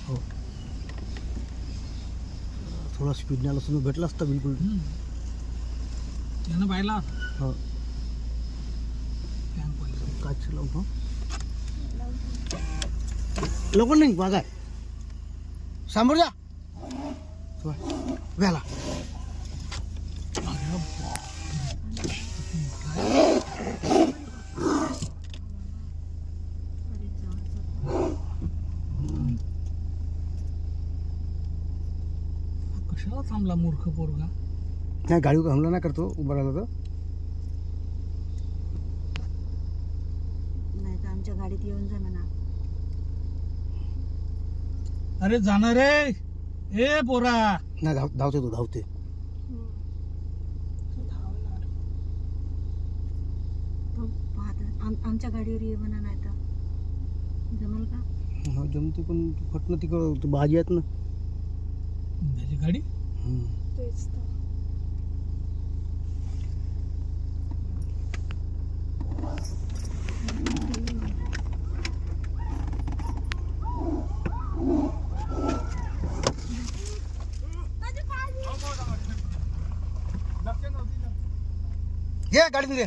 हो थोडा स्पीड नाही आला भेटला असता बिलकुल त्यानं पाहिला हो फॅन पडलं काच लावून लवकर नाही वागा समोर जा व्याला कशाला थांबला मूर्ख पोरगा नाही गाडीवर हमला नाही करतो उभा राहिला तर नाही तर आमच्या गाडीत येऊन जा म्हणा. अरे जाणार रे ए पोरा नाही धावते तो धावते तो पाहता आमच्या गाडीवर ये म्हणा. नाही तर जमल का? हो जमते पण फटणं तिकडं भाजी आहेत ना त्याची गाडी तेच तर. घे गाडी दे